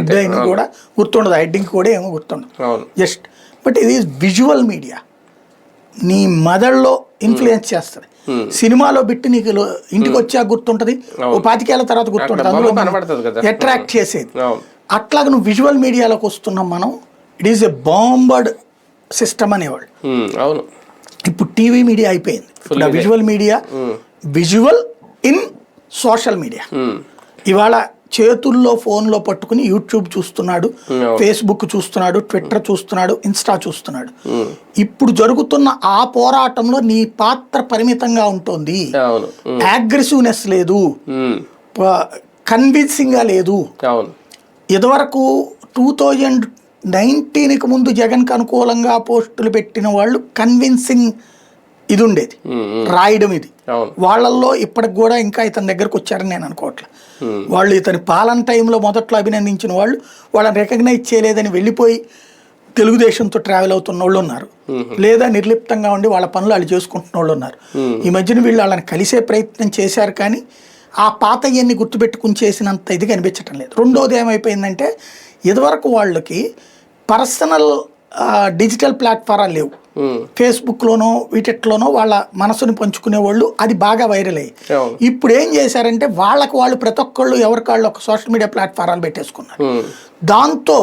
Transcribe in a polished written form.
Headline కూడా గుర్తుండదు, heading కూడా ఏమో గుర్తుండదు జస్ట్. బట్ ఇది విజువల్ మీడియా నీ మెదడులో ఇన్ఫ్లుయెన్స్ చేస్తుంది. సినిమాలో బిట్టి నీకు ఇంటికి వచ్చాక గుర్తుంటది, ఓ 25 ఏళ్ల తర్వాత గుర్తుంటది, అందులో అట్రాక్ట్ చేసేది. అట్లాగా నువ్వు విజువల్ మీడియాలోకి వస్తున్నాం మనం. ఇట్ ఈస్ ఎ బాంబర్డ్ సిస్టమ్ అనేవాళ్ళు. ఇప్పుడు టీవీ మీడియా అయిపోయింది. ఇప్పుడు visual media, visual in social media. ఇవాళ చేతుల్లో ఫోన్లో పట్టుకుని యూట్యూబ్ చూస్తున్నాడు, ఫేస్బుక్ చూస్తున్నాడు, ట్విట్టర్ చూస్తున్నాడు, ఇన్స్టా చూస్తున్నాడు. ఇప్పుడు జరుగుతున్న ఆ పోరాటంలో నీ పాత్ర పరిమితంగా ఉంటుంది. అగ్రెసివ్నెస్ లేదు, కన్విన్సింగ్గా లేదు. ఇదివరకు 2019కి ముందు జగన్కి అనుకూలంగా పోస్టులు పెట్టిన వాళ్ళు కన్విన్సింగ్ ఇది ఉండేది, రాయడం ఇది. వాళ్ళల్లో ఇప్పటికి కూడా ఇంకా ఇతని దగ్గరకు వచ్చారని నేను అనుకోవట్లేదు. వాళ్ళు ఇతని పాలన టైంలో మొదట్లో అభినందించిన వాళ్ళు వాళ్ళని రికగ్నైజ్ చేయలేదని వెళ్ళిపోయి తెలుగుదేశంతో ట్రావెల్ అవుతున్న వాళ్ళు ఉన్నారు, లేదా నిర్లిప్తంగా ఉండి వాళ్ళ పనులు వాళ్ళు చేసుకుంటున్న వాళ్ళు ఉన్నారు. ఈ మధ్యన వీళ్ళు వాళ్ళని కలిసే ప్రయత్నం చేశారు, కానీ ఆ పాతయ్యన్ని గుర్తుపెట్టుకుని చేసినంత ఇది కనిపించటం లేదు. రెండోది ఏమైపోయిందంటే, ఇదివరకు వాళ్ళకి పర్సనల్ డిజిటల్ ప్లాట్ఫారాలు లేవు. ఫేస్బుక్లోనో వీటిలోనో వాళ్ళ మనసుని పంచుకునే వాళ్ళు, అది బాగా వైరల్ అయ్యి. ఇప్పుడు ఏం చేశారంటే వాళ్ళు ప్రతి ఒక్కళ్ళు ఎవరికి వాళ్ళు ఒక సోషల్ మీడియా ప్లాట్ఫారాలు పెట్టేసుకున్నారు. దాంతో